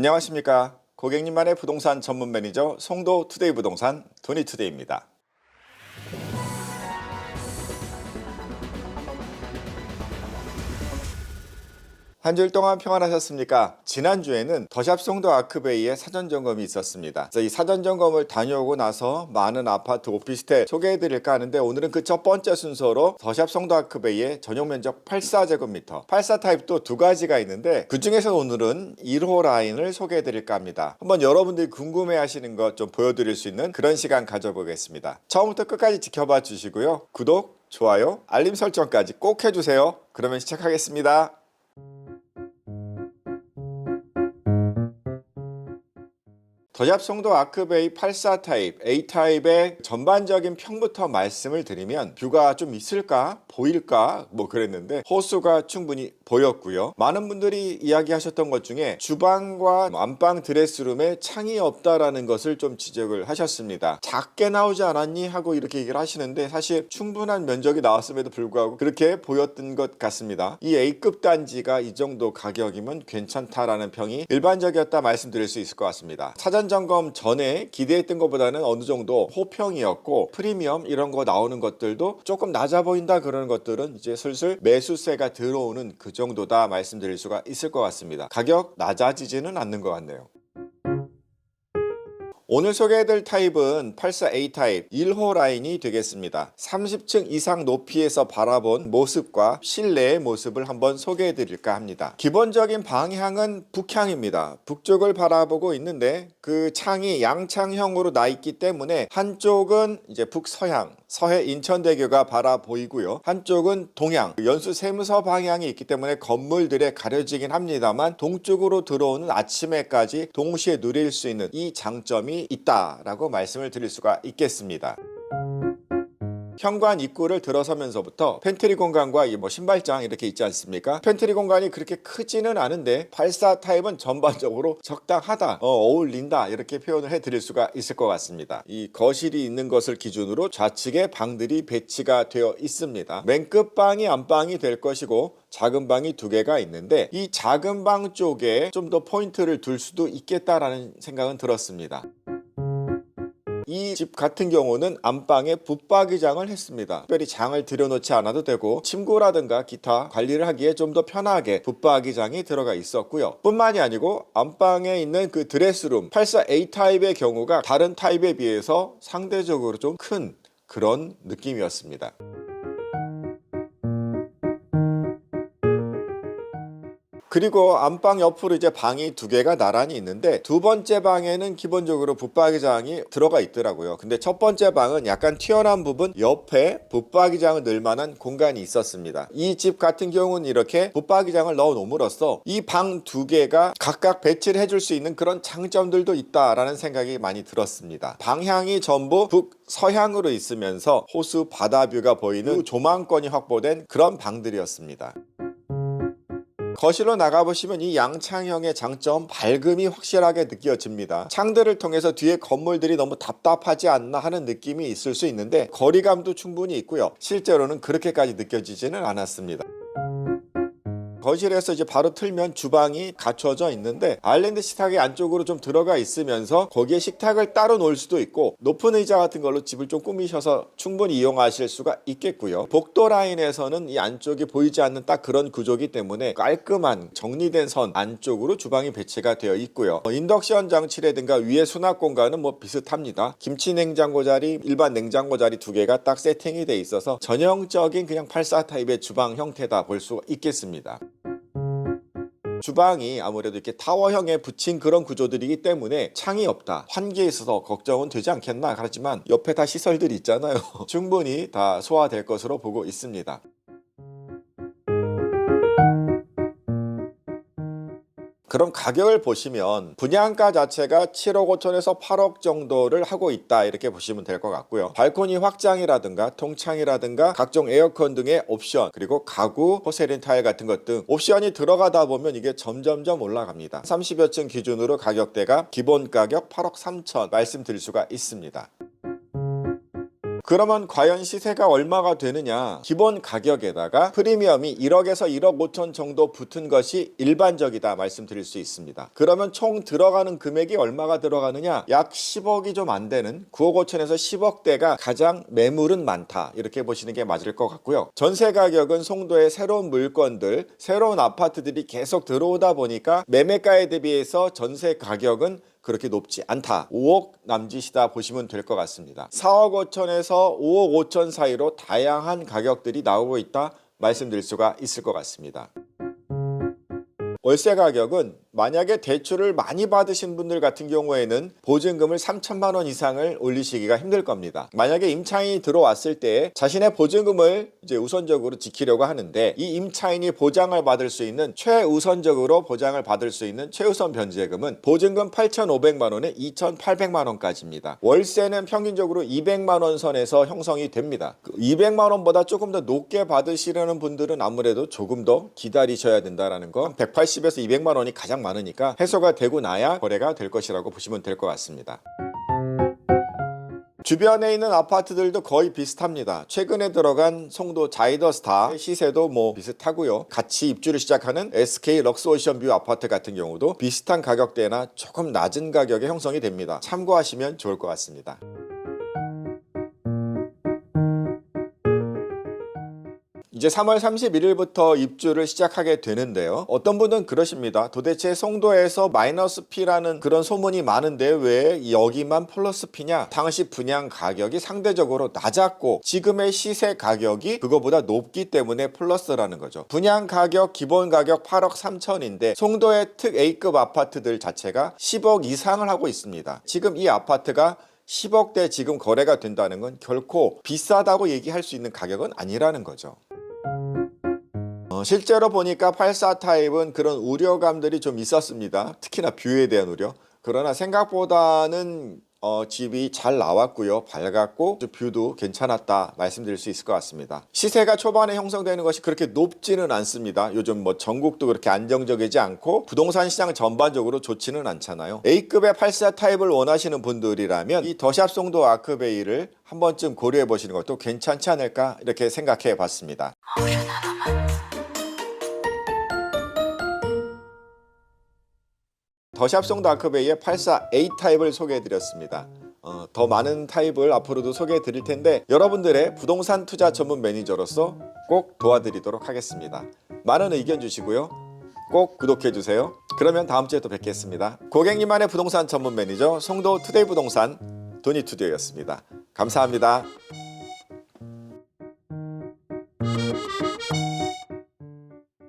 안녕하십니까. 고객님만의 부동산 전문 매니저 송도투데이 부동산 도니투데이입니다. 한 주일 동안 평안하셨습니까? 지난주에는 더샵 송도 아크베이의 사전점검이 있었습니다. 이 사전점검을 다녀오고 나서 많은 아파트 오피스텔 소개해드릴까 하는데 오늘은 그 첫 번째 순서로 더샵 송도 아크베이의 전용면적 84제곱미터 84 타입도 두 가지가 있는데 그 중에서 오늘은 1호 라인을 소개해드릴까 합니다. 한번 여러분들이 궁금해하시는 것 좀 보여드릴 수 있는 그런 시간 가져보겠습니다. 처음부터 끝까지 지켜봐 주시고요. 구독, 좋아요, 알림 설정까지 꼭 해주세요. 그러면 시작하겠습니다. 더샵 송도 아크베이 84 타입, A 타입의 전반적인 평부터 말씀을 드리면 뷰가 좀 있을까? 보일까? 뭐 그랬는데 호수가 충분히 보였고요. 많은 분들이 이야기하셨던 것 중에 주방과 안방 드레스룸에 창이 없다라는 것을 좀 지적을 하셨습니다. 작게 나오지 않았니? 하고 이렇게 얘기를 하시는데 사실 충분한 면적이 나왔음에도 불구하고 그렇게 보였던 것 같습니다. 이 A급 단지가 이 정도 가격이면 괜찮다라는 평이 일반적이었다 말씀드릴 수 있을 것 같습니다. 사전 점검 전에 기대했던 것보다는 어느 정도 호평이었고 프리미엄 이런 거 나오는 것들도 조금 낮아 보인다 그러는 것들은 이제 슬슬 매수세가 들어오는 그 정도다 말씀드릴 수가 있을 것 같습니다. 가격 낮아지지는 않는 것 같네요. 오늘 소개해드릴 타입은 84A 타입 1호 라인이 되겠습니다. 30층 이상 높이에서 바라본 모습과 실내의 모습을 한번 소개해드릴까 합니다. 기본적인 방향은 북향입니다. 북쪽을 바라보고 있는데 그 창이 양창형으로 나 있기 때문에 한쪽은 이제 북서향 서해 인천대교가 바라 보이고요. 한쪽은 동향 연수 세무서 방향이 있기 때문에 건물들에 가려지긴 합니다만 동쪽으로 들어오는 아침에까지 동시에 누릴 수 있는 이 장점이 있다라고 말씀을 드릴 수가 있겠습니다. 현관 입구를 들어서면서부터 팬트리 공간과 신발장 이렇게 있지 않습니까? 팬트리 공간이 그렇게 크지는 않은데 84 타입은 전반적으로 적당하다, 어울린다 이렇게 표현을 해드릴 수가 있을 것 같습니다. 이 거실이 있는 것을 기준으로 좌측에 방들이 배치가 되어 있습니다. 맨 끝방이 안방이 될 것이고 작은 방이 두 개가 있는데 이 작은 방 쪽에 좀 더 포인트를 둘 수도 있겠다라는 생각은 들었습니다. 이 집 같은 경우는 안방에 붙박이장을 했습니다. 특별히 장을 들여놓지 않아도 되고 침구라든가 기타 관리를 하기에 좀 더 편하게 붙박이장이 들어가 있었고요. 뿐만이 아니고 안방에 있는 그 드레스룸 84A 타입의 경우가 다른 타입에 비해서 상대적으로 좀 큰 그런 느낌이었습니다. 그리고 안방 옆으로 이제 방이 두 개가 나란히 있는데 두 번째 방에는 기본적으로 붙박이장이 들어가 있더라고요. 근데 첫 번째 방은 약간 튀어나온 부분 옆에 붙박이장을 넣을 만한 공간이 있었습니다. 이 집 같은 경우는 이렇게 붙박이장을 넣어 놓음으로써 이 방 두 개가 각각 배치를 해줄 수 있는 그런 장점들도 있다라는 생각이 많이 들었습니다. 방향이 전부 북서향으로 있으면서 호수 바다뷰가 보이는 조망권이 확보된 그런 방들이었습니다. 거실로 나가보시면 이 양창형의 장점 밝음이 확실하게 느껴집니다. 창들을 통해서 뒤에 건물들이 너무 답답하지 않나 하는 느낌이 있을 수 있는데 거리감도 충분히 있고요. 실제로는 그렇게까지 느껴지지는 않았습니다. 거실에서 이제 바로 틀면 주방이 갖춰져 있는데 아일랜드 식탁이 안쪽으로 좀 들어가 있으면서 거기에 식탁을 따로 놓을 수도 있고 높은 의자 같은 걸로 집을 좀 꾸미셔서 충분히 이용하실 수가 있겠고요. 복도 라인에서는 이 안쪽이 보이지 않는 딱 그런 구조이기 때문에 깔끔한 정리된 선 안쪽으로 주방이 배치가 되어 있고요. 인덕션 장치라든가 위에 수납 공간은 뭐 비슷합니다. 김치 냉장고 자리, 일반 냉장고 자리 두 개가 딱 세팅이 돼 있어서 전형적인 그냥 84 타입의 주방 형태다 볼 수 있겠습니다. 주방이 아무래도 이렇게 타워형에 붙인 그런 구조들이기 때문에 창이 없다, 환기에 있어서 걱정은 되지 않겠나. 하지만 옆에 다 시설들이 있잖아요. 충분히 다 소화될 것으로 보고 있습니다. 그럼 가격을 보시면 분양가 자체가 7억 5천에서 8억 정도를 하고 있다 이렇게 보시면 될 것 같고요. 발코니 확장이라든가 통창이라든가 각종 에어컨 등의 옵션 그리고 가구, 포세린 타일 같은 것 등 옵션이 들어가다 보면 이게 점점점 올라갑니다. 30여 층 기준으로 가격대가 기본 가격 8억 3천 말씀드릴 수가 있습니다. 그러면 과연 시세가 얼마가 되느냐? 기본 가격에다가 프리미엄이 1억에서 1억 5천 정도 붙은 것이 일반적이다 말씀드릴 수 있습니다. 그러면 총 들어가는 금액이 얼마가 들어가느냐? 약 10억이 좀 안 되는 9억 5천에서 10억대가 가장 매물은 많다, 이렇게 보시는 게 맞을 것 같고요. 전세 가격은 송도에 새로운 물건들, 새로운 아파트들이 계속 들어오다 보니까 매매가에 대비해서 전세 가격은 그렇게 높지 않다. 5억 남짓이다 보시면 될 것 같습니다. 4억 5천에서 5억 5천 사이로 다양한 가격들이 나오고 있다 말씀드릴 수가 있을 것 같습니다. 월세 가격은 만약에 대출을 많이 받으신 분들 같은 경우에는 보증금을 3천만 원 이상을 올리시기가 힘들 겁니다. 만약에 임차인이 들어왔을 때 자신의 보증금을 이제 우선적으로 지키려고 하는데, 이 임차인이 보장을 받을 수 있는 최우선적으로 보장을 받을 수 있는 최우선 변제금은 보증금 8,500만 원에 2,800만 원까지입니다. 월세는 평균적으로 200만 원 선에서 형성이 됩니다. 200만 원보다 조금 더 높게 받으시려는 분들은 아무래도 조금 더 기다리셔야 된다는 거. 180에서 200만 원이 가장 많으니까 해소가 되고 나야 거래가 될 것이라고 보시면 될 것 같습니다. 주변에 있는 아파트들도 거의 비슷합니다. 최근에 들어간 송도 자이더스타 시세도 뭐 비슷하고요. 같이 입주를 시작하는 SK 럭스오션뷰 아파트 같은 경우도 비슷한 가격대나 조금 낮은 가격에 형성이 됩니다. 참고하시면 좋을 것 같습니다. 이제 3월 31일부터 입주를 시작하게 되는데요. 어떤 분은 그러십니다. 도대체 송도에서 마이너스 P라는 그런 소문이 많은데 왜 여기만 플러스 P냐? 당시 분양 가격이 상대적으로 낮았고 지금의 시세 가격이 그거보다 높기 때문에 플러스라는 거죠. 분양 가격, 기본 가격 8억 3천인데 송도의 특 A급 아파트들 자체가 10억 이상을 하고 있습니다. 지금 이 아파트가 10억대 지금 거래가 된다는 건 결코 비싸다고 얘기할 수 있는 가격은 아니라는 거죠. 실제로 보니까 84 타입은 그런 우려감들이 좀 있었습니다. 특히나 뷰에 대한 우려. 그러나 생각보다는 집이 잘 나왔고요. 밝았고 뷰도 괜찮았다 말씀드릴 수 있을 것 같습니다. 시세가 초반에 형성되는 것이 그렇게 높지는 않습니다. 요즘 뭐 전국도 그렇게 안정적이지 않고 부동산 시장 전반적으로 좋지는 않잖아요. A급의 84 타입을 원하시는 분들이라면 이 더샵 송도 아크베이를 한 번쯤 고려해 보시는 것도 괜찮지 않을까 이렇게 생각해 봤습니다. 더샵 송도 아크베이의 84 A 타입을 소개해 드렸습니다. 더 많은 타입을 앞으로도 소개해 드릴 텐데 여러분들의 부동산 투자 전문 매니저로서 꼭 도와드리도록 하겠습니다. 많은 의견 주시고요. 꼭 구독해 주세요. 그러면 다음 주에 또 뵙겠습니다. 고객님만의 부동산 전문 매니저 송도 투데이 부동산 도니투데이였습니다. 감사합니다.